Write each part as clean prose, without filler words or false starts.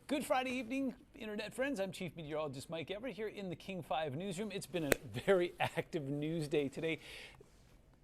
Good Friday evening, Internet friends. I'm Chief Meteorologist Mike Everett here in the King 5 newsroom. It's been a very active news day today.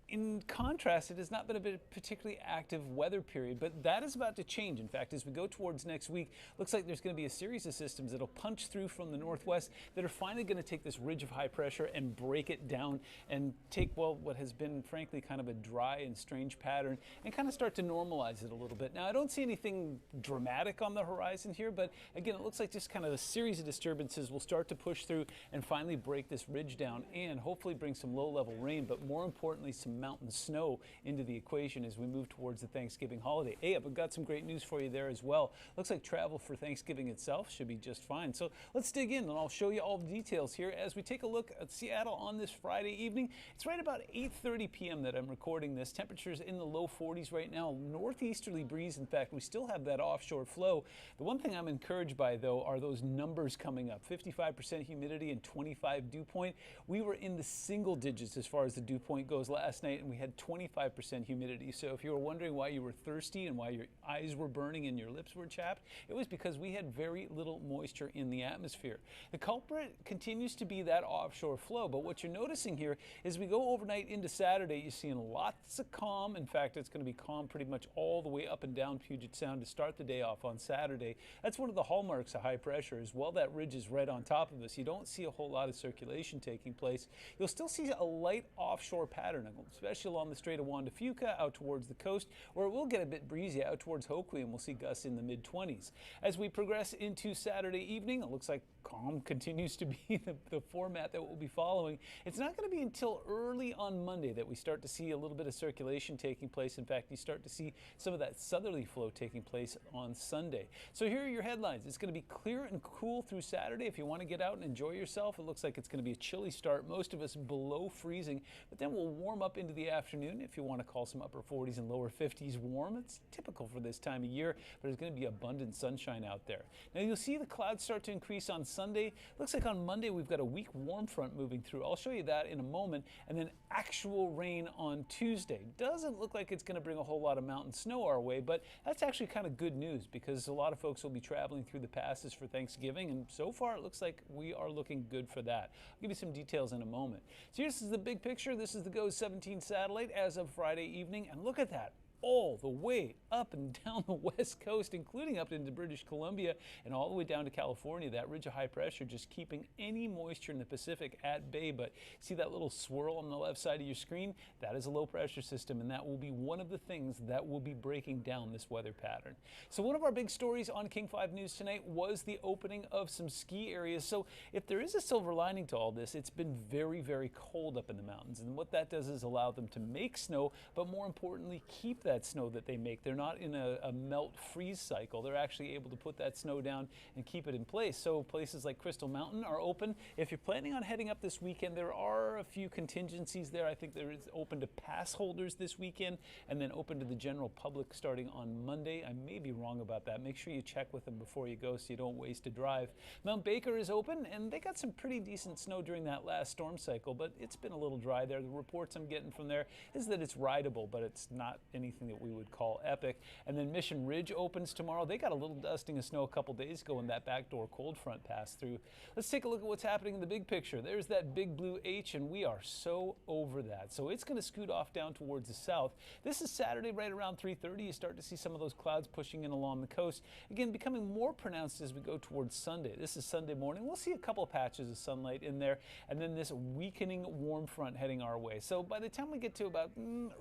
In contrast, it has not been a particularly active weather period, but that is about to change. In fact, as we go towards next week, looks like there's going to be a series of systems that'll punch through from the northwest that are finally going to take this ridge of high pressure and break it down and take, well, what has been frankly kind of a dry and strange pattern and kind of start to normalize it a little bit. Now, I don't see anything dramatic on the horizon here, but again, it looks like just kind of a series of disturbances will start to push through and finally break this ridge down and hopefully bring some low-level rain, but more importantly, some mountain snow into the equation as we move towards the Thanksgiving holiday. Hey, I've got some great news for you there as well. Looks like travel for Thanksgiving itself should be just fine. So let's dig in and I'll show you all the details here as we take a look at Seattle on this Friday evening. It's right about 8:30 p.m. that I'm recording this. Temperatures in the low 40s right now. Northeasterly breeze. In fact, we still have that offshore flow. The one thing I'm encouraged by, though, are those numbers coming up. 55% humidity and 25 dew point. We were in the single digits as far as the dew point goes last night, and we had 25% humidity. So if you were wondering why you were thirsty and why your eyes were burning and your lips were chapped, it was because we had very little moisture in the atmosphere. The culprit continues to be that offshore flow, but what you're noticing here is we go overnight into Saturday, you're seeing lots of calm. In fact, it's going to be calm pretty much all the way up and down Puget Sound to start the day off on Saturday. That's one of the hallmarks of high pressure is while that ridge is right on top of us, you don't see a whole lot of circulation taking place. You'll still see a light offshore pattern, especially along the Strait of Juan de Fuca out towards the coast, where it will get a bit breezy out towards Hoquiam, and we'll see gusts in the mid-20s. As we progress into Saturday evening, it looks like calm continues to be the format that we'll be following. It's not going to be until early on Monday that we start to see a little bit of circulation taking place. In fact, you start to see some of that southerly flow taking place on Sunday. So here are your headlines. It's going to be clear and cool through Saturday. If you want to get out and enjoy yourself, it looks like it's going to be a chilly start. Most of us below freezing, but then we'll warm up into the afternoon. If you want to call some upper 40s and lower 50s warm, it's typical for this time of year, but there's going to be abundant sunshine out there. Now you'll see the clouds start to increase on Sunday. Looks like on Monday we've got a weak warm front moving through. I'll show you that in a moment. And then actual rain on Tuesday. Doesn't look like it's going to bring a whole lot of mountain snow our way, but that's actually kind of good news because a lot of folks will be traveling through the passes for Thanksgiving, and so far it looks like we are looking good for that. I'll give you some details in a moment. So this is the big picture. This is the GOES 17 satellite as of Friday evening, and look at that. All the way up and down the west coast, including up into British Columbia and all the way down to California. That ridge of high pressure just keeping any moisture in the Pacific at bay. But see that little swirl on the left side of your screen? That is a low pressure system, and that will be one of the things that will be breaking down this weather pattern. So one of our big stories on King 5 News tonight was the opening of some ski areas. So if there is a silver lining to all this, it's been very, very cold up in the mountains. And what that does is allow them to make snow, but more importantly, keep that snow that they make. They're not in a melt freeze cycle. They're actually able to put that snow down and keep it in place. So places like Crystal Mountain are open. If you're planning on heading up this weekend, there are a few contingencies there. I think there is open to pass holders this weekend and then open to the general public starting on Monday. I may be wrong about that. Make sure you check with them before you go so you don't waste a drive. Mount Baker is open, and they got some pretty decent snow during that last storm cycle, but it's been a little dry there. The reports I'm getting from there is that it's rideable, but it's not anything that we would call epic. And then Mission Ridge opens tomorrow. They got a little dusting of snow a couple days ago when that backdoor cold front passed through. Let's take a look at what's happening in the big picture. There's that big blue H, and we are so over that. So it's going to scoot off down towards the south. This is Saturday right around 3:30. You start to see some of those clouds pushing in along the coast. Again, becoming more pronounced as we go towards Sunday. This is Sunday morning. We'll see a couple of patches of sunlight in there, and then this weakening warm front heading our way. So by the time we get to about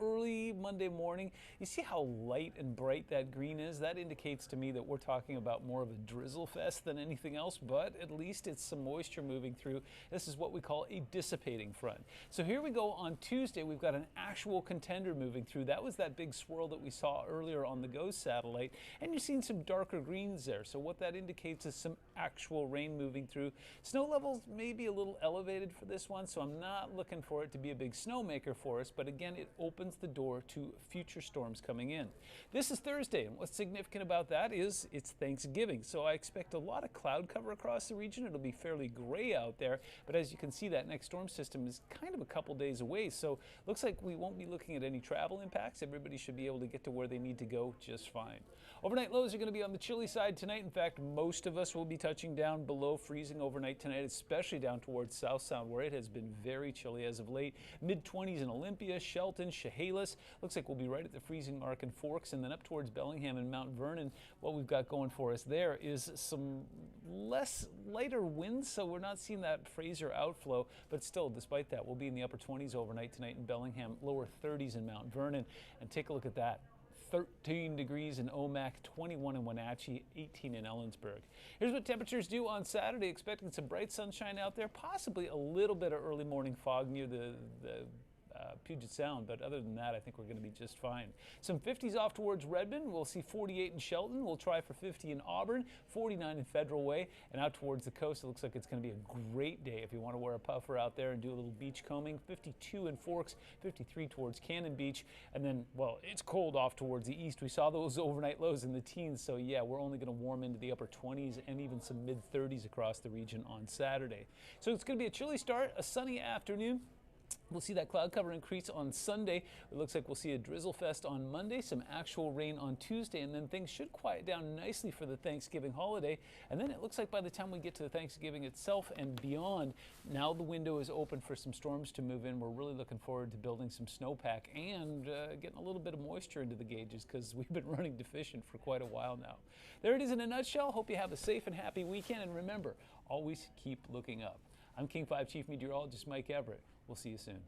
early Monday morning, you see how light and bright that green is. That indicates to me that we're talking about more of a drizzle fest than anything else, but at least it's some moisture moving through. This is what we call a dissipating front. So here we go on Tuesday. We've got an actual contender moving through. That was that big swirl that we saw earlier on the GOES satellite, and you're seeing some darker greens there. So what that indicates is some actual rain moving through. Snow levels may be a little elevated for this one, so I'm not looking for it to be a big snowmaker for us, but again, it opens the door to future storms storms coming in. This is Thursday, and what's significant about that is it's Thanksgiving, so I expect a lot of cloud cover across the region. It'll be fairly gray out there, but as you can see, that next storm system is kind of a couple days away, so looks like we won't be looking at any travel impacts. Everybody should be able to get to where they need to go just fine. Overnight lows are going to be on the chilly side tonight. In fact, most of us will be touching down below freezing overnight tonight, especially down towards South Sound, where it has been very chilly as of late. Mid-20s in Olympia, Shelton, Chehalis. Looks like we'll be right at the freezing mark in Forks, and then up towards Bellingham and Mount Vernon. What we've got going for us there is some lighter winds, so we're not seeing that Fraser outflow, but still, despite that, we'll be in the upper 20s overnight tonight in Bellingham, lower 30s in Mount Vernon, and take a look at that. 13 degrees in Omak, 21 in Wenatchee, 18 in Ellensburg. Here's what temperatures do on Saturday. Expecting some bright sunshine out there, possibly a little bit of early morning fog near the Puget Sound, but other than that, I think we're going to be just fine. Some 50s off towards Redmond. We'll see 48 in Shelton. We'll try for 50 in Auburn, 49 in Federal Way, and out towards the coast, it looks like it's going to be a great day if you want to wear a puffer out there and do a little beach combing. 52 in Forks, 53 towards Cannon Beach, and then, well, it's cold off towards the east. We saw those overnight lows in the teens, so yeah, we're only going to warm into the upper 20s and even some mid-30s across the region on Saturday. So it's going to be a chilly start, a sunny afternoon. We'll see that cloud cover increase on Sunday. It looks like we'll see a drizzle fest on Monday, some actual rain on Tuesday, and then things should quiet down nicely for the Thanksgiving holiday. And then it looks like by the time we get to the Thanksgiving itself and beyond, now the window is open for some storms to move in. We're really looking forward to building some snowpack and getting a little bit of moisture into the gauges because we've been running deficient for quite a while now. There it is in a nutshell. Hope you have a safe and happy weekend, and remember, always keep looking up. I'm King 5 Chief Meteorologist Mike Everett. We'll see you soon.